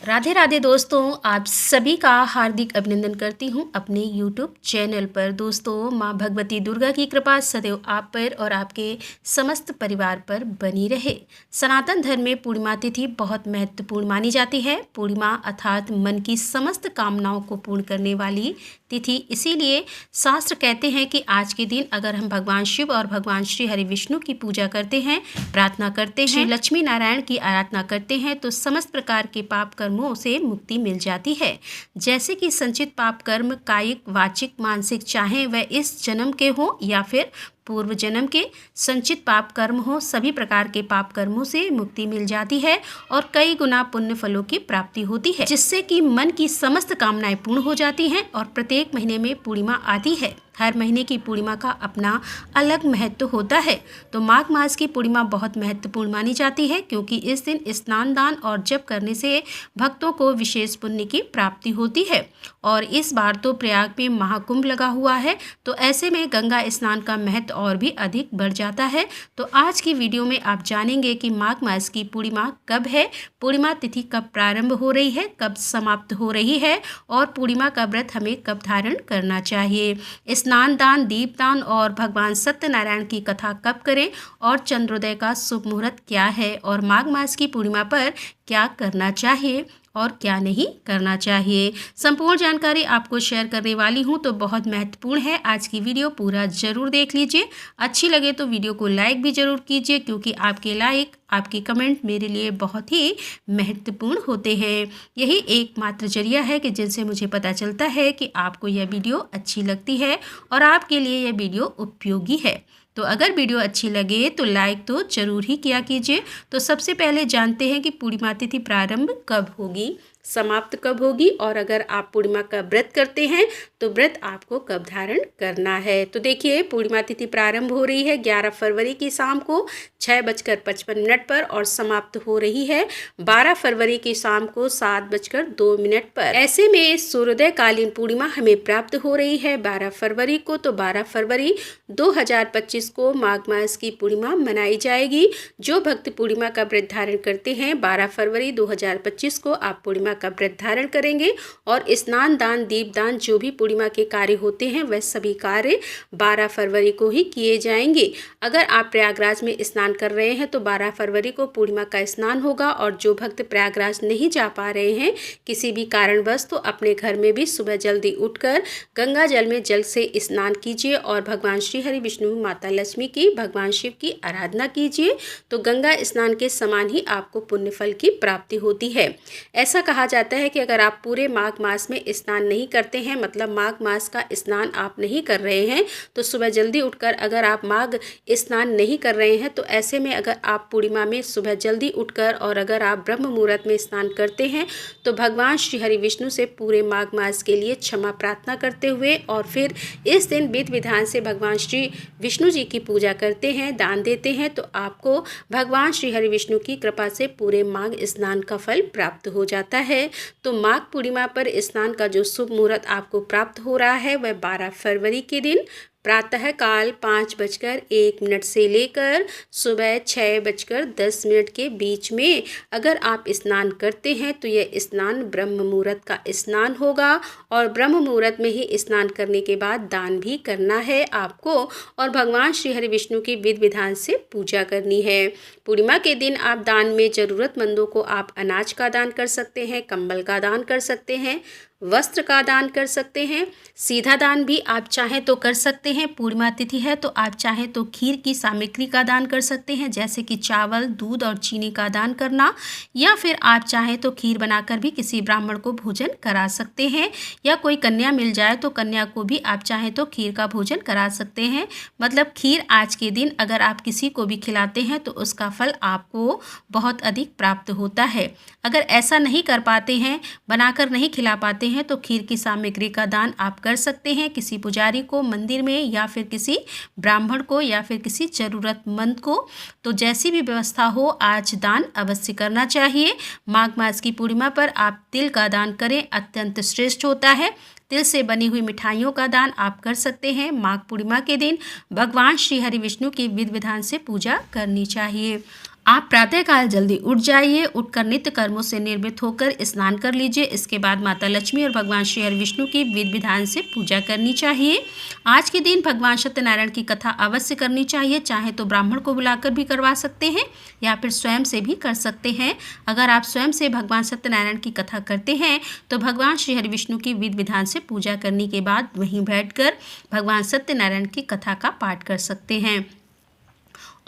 राधे राधे दोस्तों, आप सभी का हार्दिक अभिनंदन करती हूँ अपने YouTube चैनल पर। दोस्तों, माँ भगवती दुर्गा की कृपा सदैव आप पर और आपके समस्त परिवार पर बनी रहे। सनातन धर्म में पूर्णिमा तिथि बहुत महत्वपूर्ण मानी जाती है। पूर्णिमा अर्थात मन की समस्त कामनाओं को पूर्ण करने वाली तिथि, इसीलिए शास्त्र कहते हैं कि आज के दिन अगर हम भगवान शिव और भगवान श्री हरि विष्णु की पूजा करते हैं, प्रार्थना करते हैं, लक्ष्मी नारायण की आराधना करते हैं तो समस्त प्रकार के पाप कर्मों से मुक्ति मिल जाती है। जैसे कि संचित पाप कर्म कायिक, वाचिक, मानसिक, चाहे वह इस जन्म के हो या फिर पूर्व जन्म के संचित पाप कर्म हो, सभी प्रकार के पाप कर्मों से मुक्ति मिल जाती है और कई गुना पुण्य फलों की प्राप्ति होती है, जिससे कि मन की समस्त कामनाएं पूर्ण हो जाती हैं। और प्रत्येक महीने में पूर्णिमा आती है। हर महीने की पूर्णिमा का अपना अलग महत्व होता है। तो माघ मास की पूर्णिमा बहुत महत्वपूर्ण मानी जाती है, क्योंकि इस दिन स्नान, दान और जप करने से भक्तों को विशेष पुण्य की प्राप्ति होती है। और इस बार तो प्रयाग में महाकुंभ लगा हुआ है, तो ऐसे में गंगा स्नान का महत्व और भी अधिक बढ़ जाता है। तो आज की वीडियो में आप जानेंगे कि माघ मास की पूर्णिमा कब है, पूर्णिमा तिथि कब प्रारंभ हो रही है, कब समाप्त हो रही है और पूर्णिमा का व्रत हमें कब धारण करना चाहिए। स्नान दान, दीपदान और भगवान सत्यनारायण की कथा कब करें और चंद्रोदय का शुभ मुहूर्त क्या है और माघ मास की पूर्णिमा पर क्या करना चाहिए और क्या नहीं करना चाहिए, संपूर्ण जानकारी आपको शेयर करने वाली हूं। तो बहुत महत्वपूर्ण है, आज की वीडियो पूरा जरूर देख लीजिए। अच्छी लगे तो वीडियो को लाइक भी जरूर कीजिए, क्योंकि आपके लाइक, आपके कमेंट मेरे लिए बहुत ही महत्वपूर्ण होते हैं। यही एकमात्र जरिया है कि जिनसे मुझे पता चलता है कि आपको यह वीडियो अच्छी लगती है और आपके लिए यह वीडियो उपयोगी है। तो अगर वीडियो अच्छी लगे तो लाइक तो जरूर ही किया कीजिए। तो सबसे पहले जानते हैं कि पूर्णिमा तिथि प्रारंभ कब होगी, समाप्त कब होगी और अगर आप पूर्णिमा का व्रत करते हैं तो व्रत आपको कब धारण करना है। तो देखिए, पूर्णिमा तिथि प्रारंभ हो रही है 11 फरवरी की शाम को 6:55 पर और समाप्त हो रही है 12 फरवरी की शाम को 7:02 पर। ऐसे में सूर्योदय कालीन पूर्णिमा हमें प्राप्त हो रही है 12 फरवरी को। तो 12 फरवरी 2025 को माघ मास की पूर्णिमा मनाई जाएगी। जो भक्त पूर्णिमा का व्रत धारण करते हैं 12 फरवरी 2025 को आप पूर्णिमा का व्रत धारण करेंगे और स्नान, दान, दीपदान जो भी पूर्णिमा के कार्य होते हैं वह सभी कार्य 12 फरवरी को ही किए जाएंगे। अगर आप प्रयागराज में स्नान कर रहे हैं तो 12 फरवरी को पूर्णिमा का स्नान होगा और जो भक्त प्रयागराज नहीं जा पा रहे हैं किसी भी कारणवश, तो अपने घर में भी सुबह जल्दी उठकर गंगा जल में जल से स्नान कीजिए और भगवान श्री हरि विष्णु, माता लक्ष्मी की, भगवान शिव की आराधना कीजिए। तो गंगा स्नान के समान ही आपको पुण्य फल की प्राप्ति होती है। ऐसा कहा जाता है कि अगर आप पूरे माघ मास में स्नान नहीं करते हैं, मतलब माघ मास का स्नान आप नहीं कर रहे हैं, तो सुबह जल्दी उठकर अगर आप माघ स्नान नहीं कर रहे हैं तो ऐसे में अगर आप पूर्णिमा में सुबह जल्दी उठकर और अगर आप ब्रह्म मुहूर्त में स्नान करते हैं तो भगवान श्री हरि विष्णु से पूरे माघ मास के लिए क्षमा प्रार्थना करते हुए और फिर इस दिन विधि विधान से भगवान श्री विष्णु जी की पूजा करते हैं, दान देते हैं, तो आपको भगवान श्री हरि विष्णु की कृपा से पूरे माघ स्नान का फल प्राप्त हो जाता है। तो माघ पूर्णिमा पर स्नान का जो शुभ मुहूर्त आपको प्राप्त हो रहा है वह 12 फरवरी के दिन प्रातः काल 5:01 से लेकर सुबह 6:10 के बीच में अगर आप स्नान करते हैं तो यह स्नान ब्रह्म मुहूर्त का स्नान होगा और ब्रह्म मुहूर्त में ही स्नान करने के बाद दान भी करना है आपको और भगवान श्री हरि विष्णु की विधि विधान से पूजा करनी है। पूर्णिमा के दिन आप दान में ज़रूरतमंदों को आप अनाज का दान कर सकते हैं, कंबल का दान कर सकते हैं, वस्त्र का दान कर सकते हैं, सीधा दान भी आप चाहें तो कर सकते हैं। पूर्णिमा तिथि है तो आप चाहें तो खीर की सामग्री का दान कर सकते हैं, जैसे कि चावल, दूध और चीनी का दान करना, या फिर आप चाहें तो खीर बनाकर भी किसी ब्राह्मण को भोजन करा सकते हैं, या कोई कन्या मिल जाए तो कन्या को भी आप चाहें तो खीर का भोजन करा सकते हैं। मतलब खीर आज के दिन अगर आप किसी को भी खिलाते हैं तो उसका फल आपको बहुत अधिक प्राप्त होता है। अगर ऐसा नहीं कर पाते हैं, बनाकर नहीं खिला पाते हैं, तो खीर की सामग्री का दान आप कर सकते हैं किसी पुजारी को मंदिर में या फिर किसी ब्राह्मण को या फिर किसी जरूरतमंद को। तो जैसी भी व्यवस्था हो, आज दान अवश्य करना चाहिए। माघ मास की पूर्णिमा पर आप तिल का दान करें, अत्यंत श्रेष्ठ होता है। तिल से बनी हुई मिठाइयों का दान आप कर सकते हैं। माघ पूर्णिमा के दिन भगवान श्री हरि विष्णु की विधि विधान से पूजा करनी चाहिए। आप प्रातःकाल जल्दी उठ जाइए। उठकर नित्य कर्मों से निर्वृत्त होकर स्नान कर लीजिए। इसके बाद माता लक्ष्मी और भगवान श्री हरि विष्णु की विधि विधान से पूजा करनी चाहिए। आज के दिन भगवान सत्यनारायण की कथा अवश्य करनी चाहिए। चाहे तो ब्राह्मण को बुलाकर भी करवा सकते हैं या फिर स्वयं से भी कर सकते हैं। अगर आप स्वयं से भगवान सत्यनारायण की कथा करते हैं तो भगवान श्री हरि विष्णु की विधि विधान से पूजा करने के बाद वहीं बैठकर भगवान सत्यनारायण की कथा का पाठ कर सकते हैं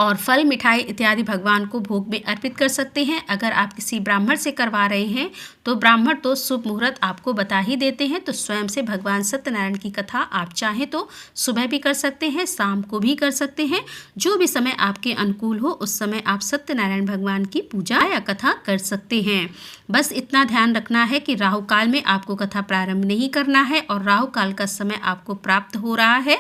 और फल मिठाई इत्यादि भगवान को भोग में अर्पित कर सकते हैं। अगर आप किसी ब्राह्मण से करवा रहे हैं तो ब्राह्मण तो शुभ मुहूर्त आपको बता ही देते हैं। तो स्वयं से भगवान सत्यनारायण की कथा आप चाहें तो सुबह भी कर सकते हैं, शाम को भी कर सकते हैं। जो भी समय आपके अनुकूल हो उस समय आप सत्यनारायण भगवान की पूजा या कथा कर सकते हैं। बस इतना ध्यान रखना है कि राहु काल में आपको कथा प्रारंभ नहीं करना है और राहु काल का समय आपको प्राप्त हो रहा है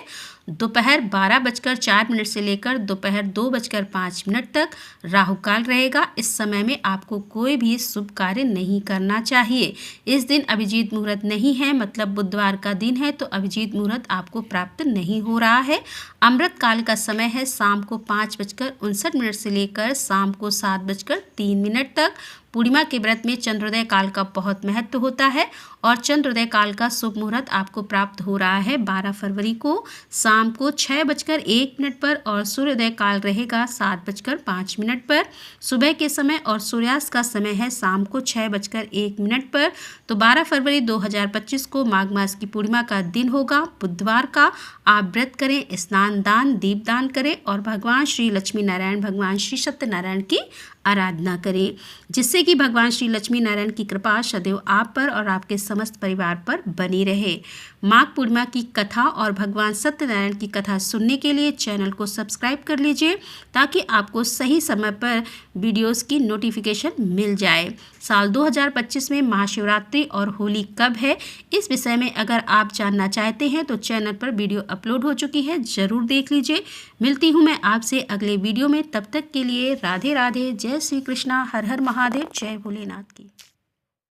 दोपहर 12:04 से लेकर दोपहर 2:05 तक राहु काल रहेगा। इस समय में आपको कोई भी शुभ कार्य नहीं करना चाहिए। इस दिन अभिजीत मुहूर्त नहीं है, मतलब बुधवार का दिन है, तो अभिजीत मुहूर्त आपको प्राप्त नहीं हो रहा है। अमृत काल का समय है शाम को 5:59 से लेकर शाम को 7:03 तक। पूर्णिमा के व्रत में चंद्रोदय काल का बहुत महत्व होता है और चंद्रोदय काल का शुभ मुहूर्त आपको प्राप्त हो रहा है 12 फरवरी को शाम को 6:01 पर और सूर्योदय काल रहेगा 7:05 पर। सुबह के समय और सूर्यास्त का समय है शाम को 6:01 पर। तो 12 फरवरी 2025 को माघ मास की पूर्णिमा का दिन होगा, बुधवार का। आप व्रत करें, स्नान दान दीपदान करें और भगवान श्री लक्ष्मी नारायण भगवान श्री सत्यनारायण की आराधना करें, जिससे कि भगवान श्री लक्ष्मी नारायण की कृपा सदैव आप पर और आपके समस्त परिवार पर बनी रहे। माघ पूर्णिमा की कथा और भगवान सत्यनारायण की कथा सुनने के लिए चैनल को सब्सक्राइब कर लीजिए ताकि आपको सही समय पर वीडियोस की नोटिफिकेशन मिल जाए। साल 2025 में महाशिवरात्रि और होली कब है, इस विषय में अगर आप जानना चाहते हैं तो चैनल पर वीडियो अपलोड हो चुकी है, ज़रूर देख लीजिए। मिलती हूँ मैं आपसे अगले वीडियो में, तब तक के लिए राधे राधे, जय श्री कृष्णा, हर हर महादेव, जय भोलेनाथ की।